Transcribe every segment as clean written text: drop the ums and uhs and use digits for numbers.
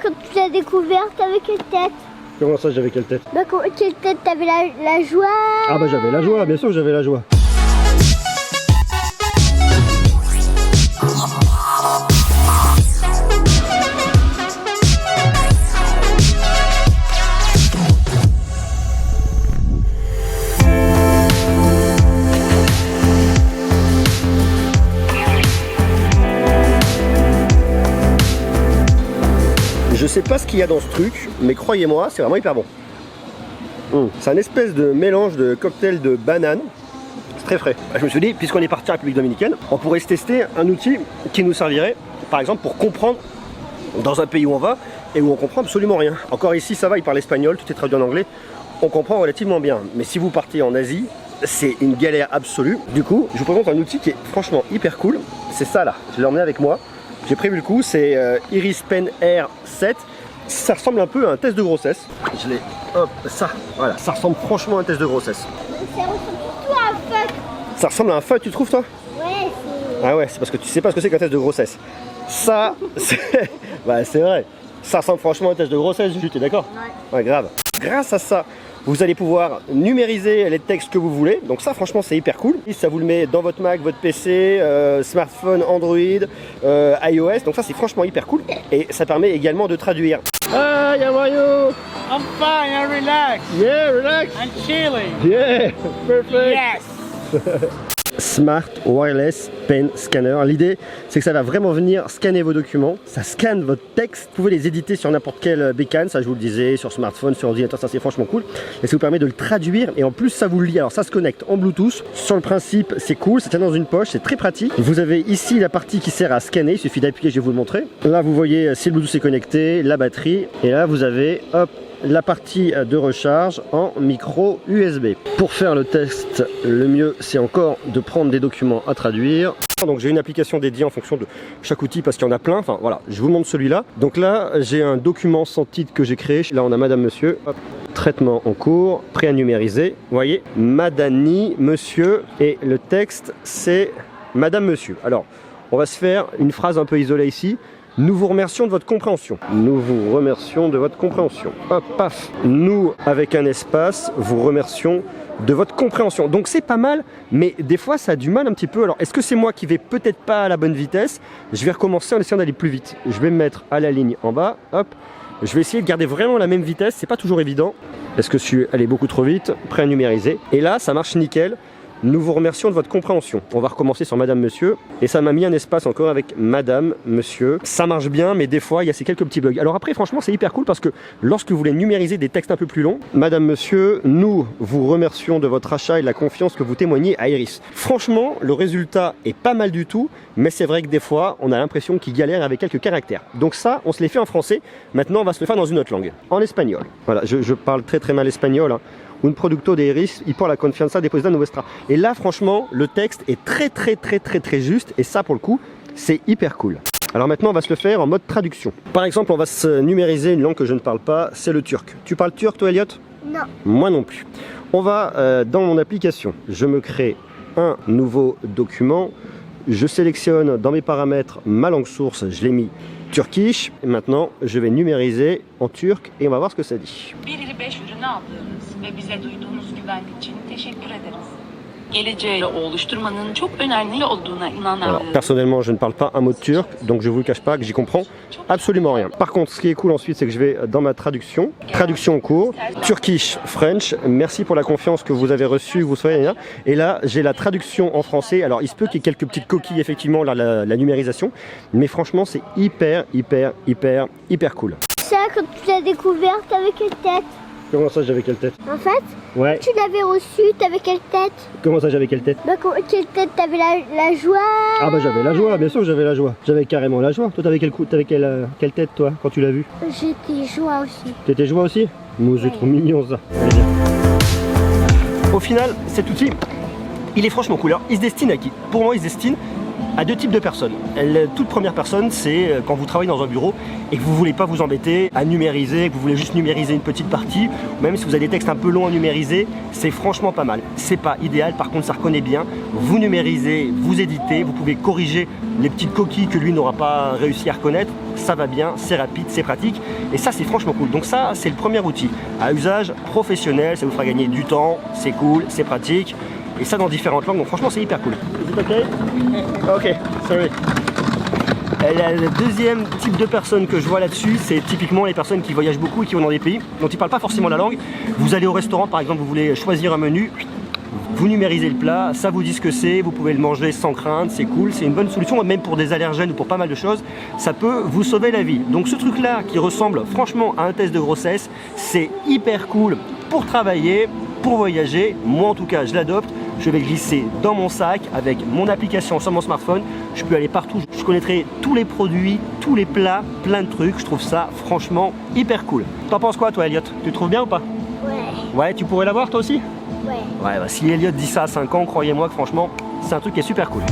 quand tu l'as découvert, t'avais quelle tête? Comment ça, j'avais quelle tête? Bah, quelle tête? T'avais la joie? Ah bah j'avais la joie, bien sûr que j'avais la joie. Je sais pas ce qu'il y a dans ce truc, mais croyez-moi, c'est vraiment hyper bon. C'est un espèce de mélange de cocktail de banane. C'est très frais. Je me suis dit, puisqu'on est parti en République Dominicaine, on pourrait se tester un outil qui nous servirait, par exemple, pour comprendre dans un pays où on va et où on comprend absolument rien. Encore ici, ça va, il parle espagnol, tout est traduit en anglais, on comprend relativement bien. Mais si vous partez en Asie, c'est une galère absolue. Du coup, je vous présente un outil qui est franchement hyper cool. C'est ça là, je l'ai emmené avec moi. J'ai prévu le coup, c'est Iris Pen Air 7. Ça ressemble un peu à un test de grossesse. Je l'ai, hop, ça, voilà. Ça ressemble franchement à un test de grossesse. Ça ressemble surtout à un fuck. Ça ressemble à un fuck, tu trouves toi? Ouais, c'est... Ah ouais, c'est parce que tu sais pas ce que c'est qu'un test de grossesse. Ça, c'est... Bah c'est vrai. Ça ressemble franchement à un test de grossesse, tu es d'accord? Ouais. Ouais, grave. Grâce à ça, vous allez pouvoir numériser les textes que vous voulez. Donc ça, franchement, c'est hyper cool. Ça vous le met dans votre Mac, votre PC, smartphone, Android, iOS. Donc ça, c'est franchement hyper cool. Et ça permet également de traduire. Hi, how are you? I'm fine, I relax. Yeah, relax. I'm chilling. Yeah, perfect. Yes. Smart Wireless Pen Scanner. L'idée, c'est que ça va vraiment venir scanner vos documents. Ça scanne votre texte. Vous pouvez les éditer sur n'importe quelle bécane, ça je vous le disais, sur smartphone, sur ordinateur, ça c'est franchement cool. Et ça vous permet de le traduire et en plus ça vous le lit. Alors ça se connecte en Bluetooth. Sur le principe, c'est cool, c'est dans une poche, c'est très pratique. Vous avez ici la partie qui sert à scanner, il suffit d'appuyer, je vais vous le montrer. Là vous voyez si le Bluetooth est connecté, la batterie. Et là vous avez, hop, la partie de recharge en micro USB. Pour faire le test, le mieux c'est encore de prendre des documents à traduire. Donc j'ai une application dédiée en fonction de chaque outil parce qu'il y en a plein. Enfin voilà, je vous montre celui-là. Donc là j'ai un document sans titre que j'ai créé. Là on a Madame Monsieur. Hop. Traitement en cours, prêt à numériser. Vous voyez, Madani Monsieur et le texte c'est Madame Monsieur. Alors on va se faire une phrase un peu isolée ici. Nous vous remercions de votre compréhension. Nous vous remercions de votre compréhension. Hop, paf. Nous, avec un espace, vous remercions de votre compréhension. Donc c'est pas mal, mais des fois ça a du mal un petit peu. Alors est-ce que c'est moi qui vais peut-être pas à la bonne vitesse? Je vais recommencer en essayant d'aller plus vite. Je vais me mettre à la ligne en bas. Hop. Je vais essayer de garder vraiment la même vitesse. C'est pas toujours évident. Est-ce que je suis allé beaucoup trop vite? Prêt à numériser. Et là, ça marche nickel. Nous vous remercions de votre compréhension. On va recommencer sur Madame, Monsieur. Et ça m'a mis un espace encore avec Madame, Monsieur. Ça marche bien, mais des fois, il y a ces quelques petits bugs. Alors après, franchement, c'est hyper cool parce que lorsque vous voulez numériser des textes un peu plus longs, Madame, Monsieur, nous vous remercions de votre achat et de la confiance que vous témoignez à Iris. Franchement, le résultat est pas mal du tout, mais c'est vrai que des fois, on a l'impression qu'il galère avec quelques caractères. Donc ça, on se les fait en français. Maintenant, on va se le faire dans une autre langue, en espagnol. Voilà, je parle très mal espagnol, hein. Un producto de Iris y por la confianza deposita en nuestra. Et là, franchement, le texte est très juste. Et ça, pour le coup, c'est hyper cool. Alors maintenant, on va se le faire en mode traduction. Par exemple, on va se numériser une langue que je ne parle pas, c'est le turc. Tu parles turc, toi, Elliot? Non. Moi non plus. On va dans mon application. Je me crée un nouveau document. Je sélectionne dans mes paramètres ma langue source. Je l'ai mis Turkish. Et maintenant, je vais numériser en turc et on va voir ce que ça dit. 1 ili 5 ürünü aldığınız ve bize duyduğunuz güven için teşekkür ederiz. Geleceği oluşturmanın çok önemli olduğuna inanıyoruz. Alors, personnellement, je ne parle pas un mot de turc, donc je vous le cache pas que j'y comprends absolument rien. Par contre, ce qui est cool ensuite, c'est que je vais dans ma traduction, traduction en cours, Turkish, French. Merci pour la confiance que vous avez reçue, que vous soyez là. Et là, j'ai la traduction en français. Alors, il se peut qu'il y ait quelques petites coquilles, effectivement, la numérisation, mais franchement, c'est hyper cool. Ça, quand tu l'as découvert, t'avais quelle tête? Comment ça, j'avais quelle tête? En fait, Ouais. tu l'avais reçu, t'avais quelle tête? Comment ça, j'avais quelle tête? Bah, quelle tête? T'avais la joie? Ah bah j'avais la joie, bien sûr que j'avais la joie. J'avais carrément la joie. Toi, t'avais quelle tête, toi, quand tu l'as vu? J'étais joie aussi. T'étais joie aussi? Moi, c'est trop mignon ça. Au final, cet outil, il est franchement cool. Alors, il se destine à qui? Pour moi, il se destine à deux types de personnes. La toute première personne, c'est quand vous travaillez dans un bureau et que vous ne voulez pas vous embêter à numériser, que vous voulez juste numériser une petite partie, ou même si vous avez des textes un peu longs à numériser, c'est franchement pas mal. C'est pas idéal, par contre ça reconnaît bien. Vous numérisez, vous éditez, vous pouvez corriger les petites coquilles que lui n'aura pas réussi à reconnaître. Ça va bien, c'est rapide, c'est pratique et ça c'est franchement cool. Donc ça c'est le premier outil à usage professionnel, ça vous fera gagner du temps, c'est cool, c'est pratique. Et ça dans différentes langues, donc franchement c'est hyper cool. Is it okay? Ok, sorry. Et le deuxième type de personnes que je vois là-dessus, c'est typiquement les personnes qui voyagent beaucoup et qui vont dans des pays dont ils ne parlent pas forcément la langue. Vous allez au restaurant par exemple, vous voulez choisir un menu, vous numérisez le plat, ça vous dit ce que c'est, vous pouvez le manger sans crainte, c'est cool, c'est une bonne solution, même pour des allergènes ou pour pas mal de choses, ça peut vous sauver la vie. Donc ce truc-là qui ressemble franchement à un test de grossesse, c'est hyper cool pour travailler, pour voyager. Moi en tout cas, je l'adopte. Je vais glisser dans mon sac avec mon application sur mon smartphone. Je peux aller partout, je connaîtrai tous les produits, tous les plats, plein de trucs. Je trouve ça franchement hyper cool. T'en penses quoi toi Elliot? Tu le trouves bien ou pas? Ouais. Ouais, tu pourrais l'avoir toi aussi? Ouais. Ouais, bah, si Elliot dit ça à 5 ans, croyez-moi que franchement, c'est un truc qui est super cool.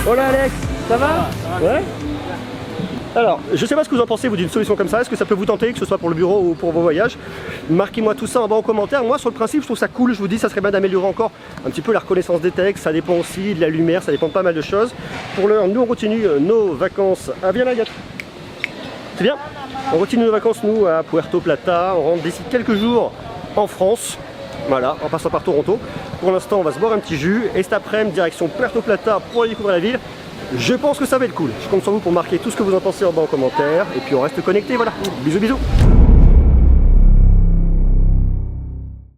Hola Alex, ça va? Ouais. Alors, je sais pas ce que vous en pensez vous d'une solution comme ça, est-ce que ça peut vous tenter, que ce soit pour le bureau ou pour vos voyages? Marquez-moi tout ça en bas en commentaire. Moi sur le principe je trouve ça cool, je vous dis ça serait bien d'améliorer encore un petit peu la reconnaissance des textes, ça dépend aussi de la lumière, ça dépend de pas mal de choses. Pour l'heure, nous on continue nos vacances. Ah viens là Gat. C'est bien? On continue nos vacances nous à Puerto Plata, on rentre d'ici quelques jours en France. Voilà, en passant par Toronto. Pour l'instant, on va se boire un petit jus. Et cet après-midi, direction Puerto Plata pour aller découvrir la ville. Je pense que ça va être cool. Je compte sur vous pour marquer tout ce que vous en pensez en bas en commentaire. Et puis on reste connecté, voilà. Bisous, bisous.